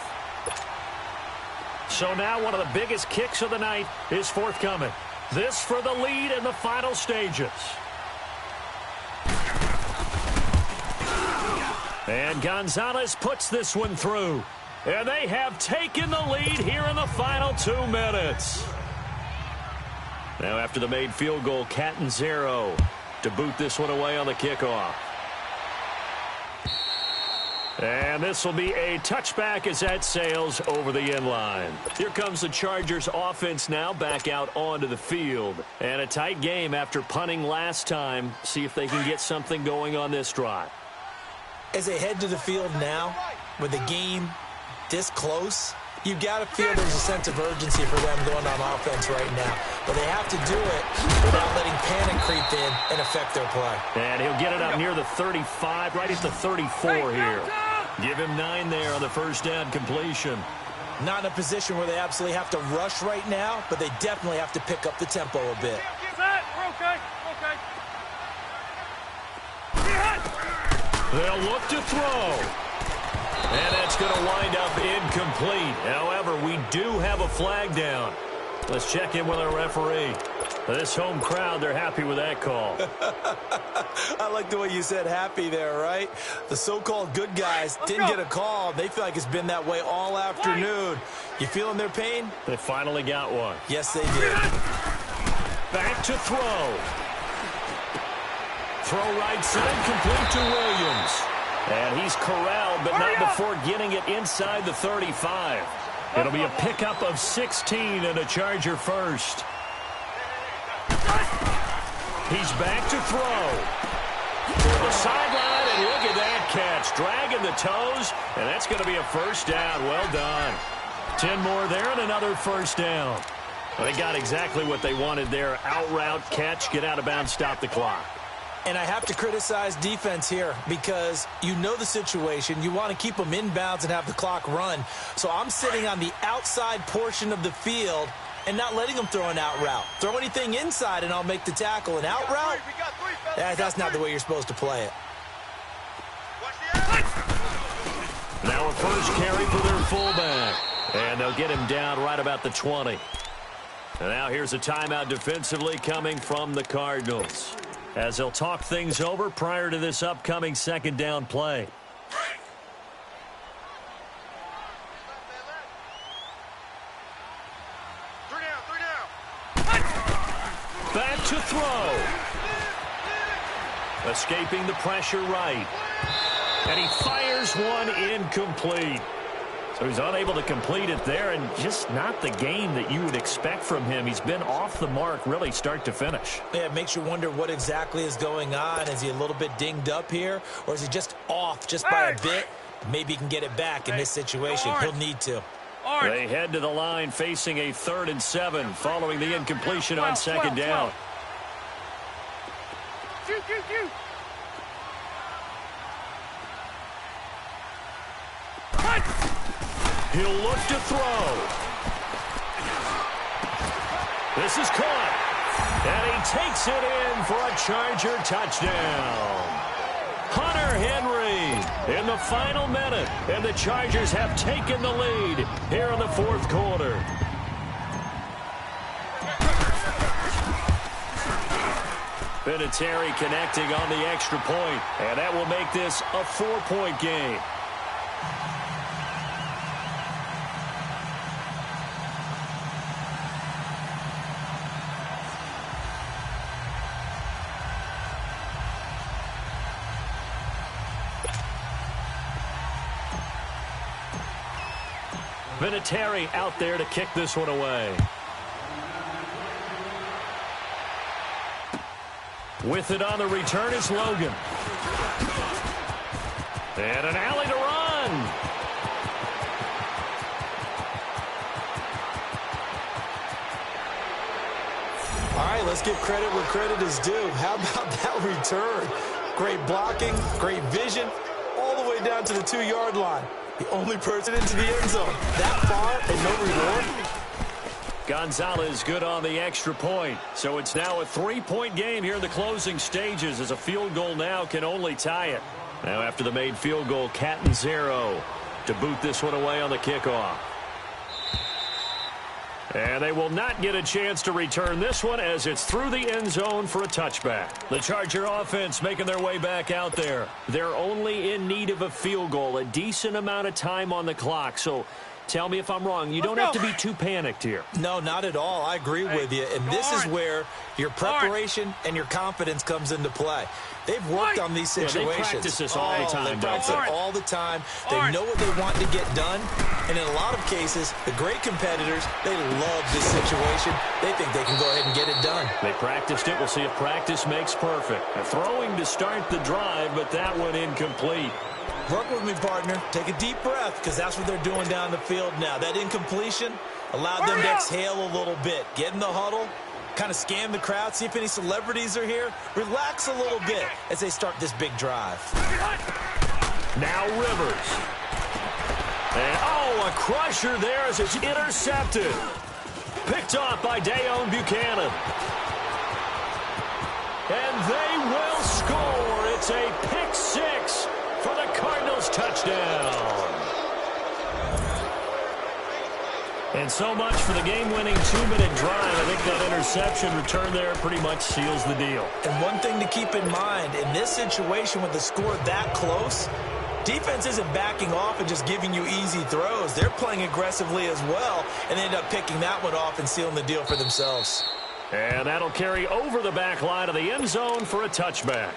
So now one of the biggest kicks of the night is forthcoming. This for the lead in the final stages. And Gonzalez puts this one through. And they have taken the lead here in the final 2 minutes. Now after the made field goal, Catanzaro to boot this one away on the kickoff. And this will be a touchback as that sails over the end line. Here comes the Chargers offense now back out onto the field. And a tight game after punting last time. See if they can get something going on this drive. As they head to the field now, with the game this close, you've got to feel there's a sense of urgency for them going on offense right now. But they have to do it without letting panic creep in and affect their play. And he'll get it up near the 35, right at the 34 here. Give him 9 there on the first down completion. Not in a position where they absolutely have to rush right now, but they definitely have to pick up the tempo a bit. Set. We're okay. Okay. They'll look to throw. And that's going to wind up incomplete. However, we do have a flag down. Let's check in with our referee. This home crowd, they're happy with that call. I like the way you said happy there, right? The so-called good guys didn't get a call. They feel like it's been that way all afternoon. You feeling their pain? They finally got one. Yes, they did. Back to throw. Throw right side, complete to Williams. And he's corralled, but not before getting it inside the 35. It'll be a pickup of 16 and a Charger first. He's back to throw. To the sideline, and look at that catch. Dragging the toes, and that's going to be a first down. Well done. 10 more there and another first down. Well, they got exactly what they wanted there. Out route, catch, get out of bounds, stop the clock. And I have to criticize defense here because you know the situation. You want to keep them inbounds and have the clock run. So I'm sitting on the outside portion of the field and not letting them throw an out route. Throw anything inside and I'll make the tackle. An out route? That's not the way you're supposed to play it. Now a first carry for their fullback. And they'll get him down right about the 20. And now here's a timeout defensively coming from the Cardinals, as they'll talk things over prior to this upcoming second down play. Back to throw. Escaping the pressure right. And he fires one incomplete. So he's unable to complete it there, and just not the game that you would expect from him. He's been off the mark really start to finish. Yeah, it makes you wonder what exactly is going on. Is he a little bit dinged up here, or is he just off just by a bit? Maybe he can get it back in this situation. He'll need to. They head to the line facing a 3rd and 7 following the incompletion on 2nd down. He'll look to throw. This is caught. And he takes it in for a Charger touchdown. Hunter Henry in the final minute. And the Chargers have taken the lead here in the 4th quarter. Vinatieri connecting on the extra point. And that will make this a 4-point game. Vinatieri out there to kick this one away. With it on the return is Logan. And an alley to run. All right, let's give credit where credit is due. How about that return? Great blocking, great vision, all the way down to the 2-yard line. The only person into the end zone. That far and no reward. Gonzalez good on the extra point. So it's now a 3-point game here in the closing stages as a field goal now can only tie it. Now after the made field goal, Catanzaro to boot this one away on the kickoff. And they will not get a chance to return this one as it's through the end zone for a touchback. The Charger offense making their way back out there. They're only in need of a field goal, a decent amount of time on the clock. So tell me if I'm wrong. You don't have to be too panicked here. No, not at all. I agree with you. And this is where your preparation and your confidence comes into play. They've worked on these situations. They practice this all the time. They practice it all the time. They know what they want to get done. And in a lot of cases, the great competitors, they love this situation. They think they can go ahead and get it done. They practiced it. We'll see if practice makes perfect. A throwing to start the drive, but that one incomplete. Work with me, partner. Take a deep breath, because that's what they're doing down the field now. That incompletion allowed them to exhale a little bit. Get in the huddle, kind of scan the crowd, see if any celebrities are here. Relax a little bit as they start this big drive. Now Rivers. And, oh, a crusher there as it's intercepted. Picked off by Dayon Buchanan. And they will score. It's a pick six for the Cardinals touchdown. And so much for the game-winning 2-minute drive. I think that interception return there pretty much seals the deal. And one thing to keep in mind, in this situation with the score that close, defense isn't backing off and just giving you easy throws. They're playing aggressively as well, and they end up picking that one off and sealing the deal for themselves. And that'll carry over the back line of the end zone for a touchback.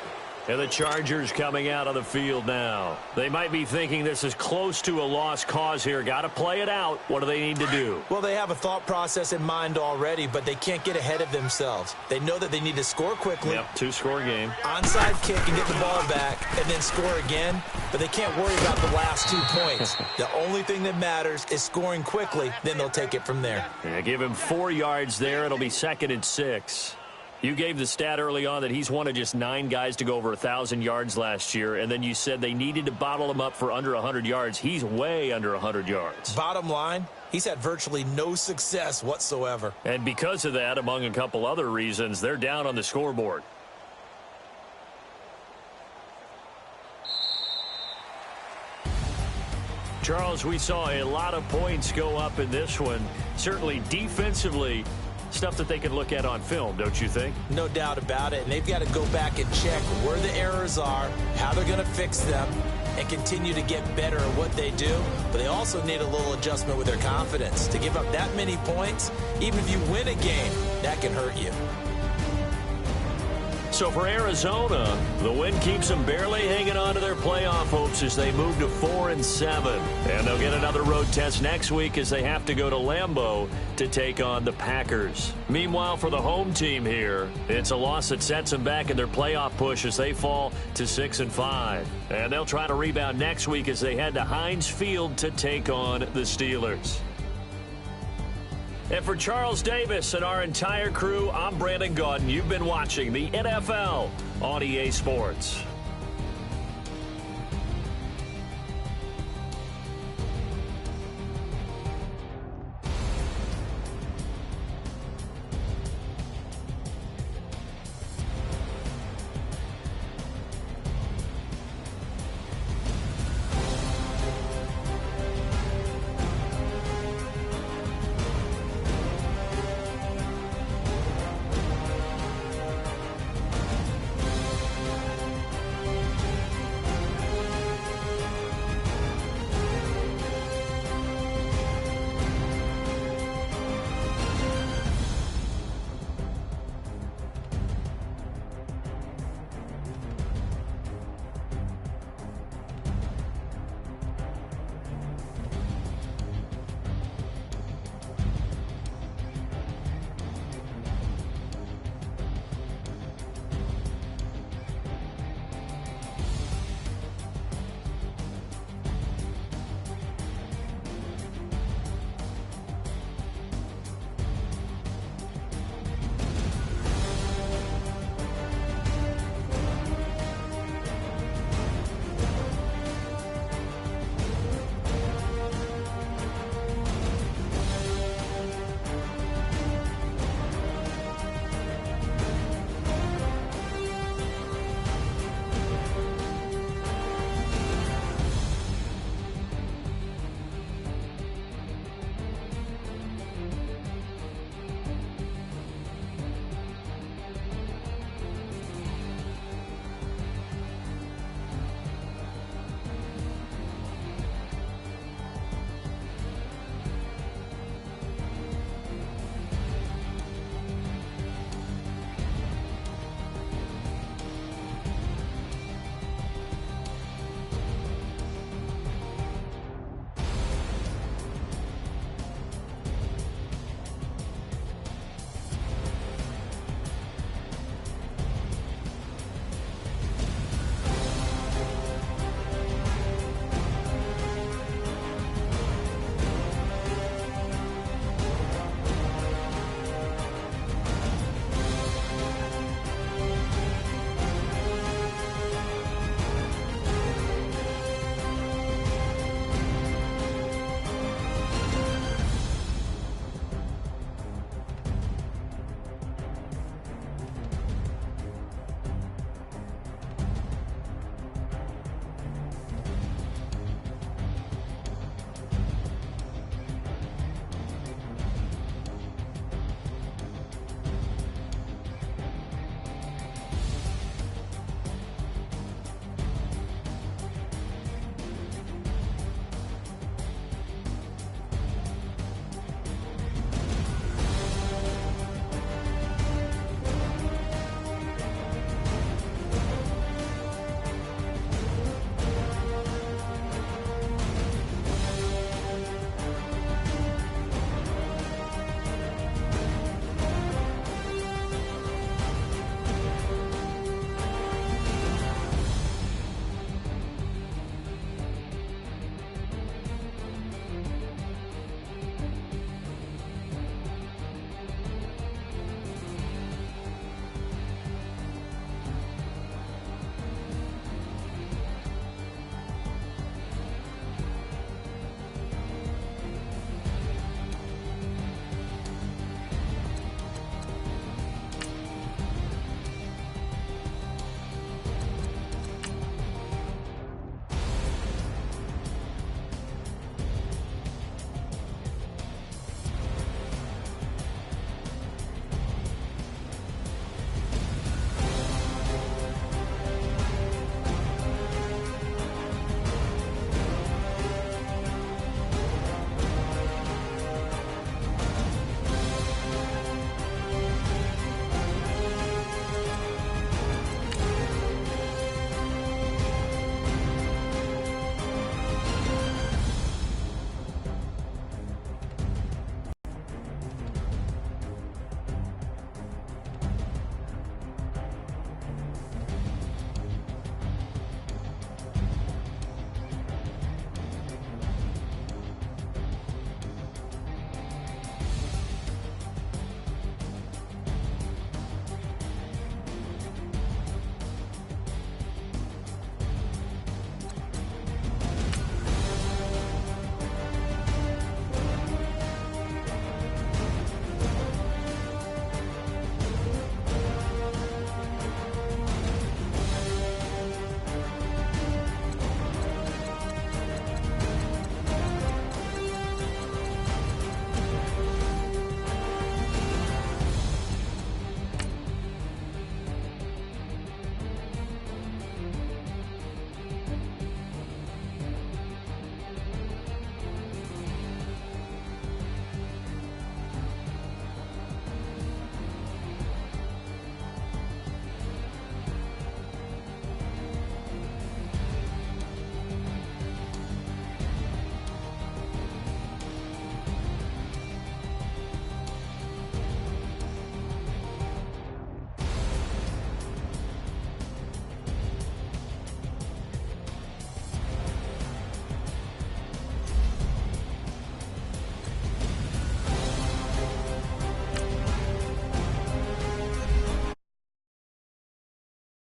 And the Chargers coming out of the field now. They might be thinking this is close to a lost cause here. Got to play it out. What do they need to do? Well, they have a thought process in mind already, but they can't get ahead of themselves. They know that they need to score quickly. Yep, 2-score game. Onside kick and get the ball back and then score again. But they can't worry about the last 2 points. The only thing that matters is scoring quickly. Then they'll take it from there. Yeah, give him 4 yards there. It'll be 2nd and 6. You gave the stat early on that he's one of just 9 guys to go over 1,000 yards last year, and then you said they needed to bottle him up for under 100 yards. He's way under 100 yards. Bottom line, he's had virtually no success whatsoever. And because of that, among a couple other reasons, they're down on the scoreboard. Charles, we saw a lot of points go up in this one. Certainly defensively, stuff that they can look at on film, don't you think? No doubt about it. And they've got to go back and check where the errors are, how they're going to fix them, and continue to get better at what they do. But they also need a little adjustment with their confidence. To give up that many points, even if you win a game, that can hurt you. So for Arizona, the win keeps them barely hanging on to their playoff hopes as they move to 4-7. And they'll get another road test next week as they have to go to Lambeau to take on the Packers. Meanwhile, for the home team here, it's a loss that sets them back in their playoff push as they fall to 6-5. And they'll try to rebound next week as they head to Heinz Field to take on the Steelers. And for Charles Davis and our entire crew, I'm Brandon Gaudin. You've been watching the NFL on EA Sports.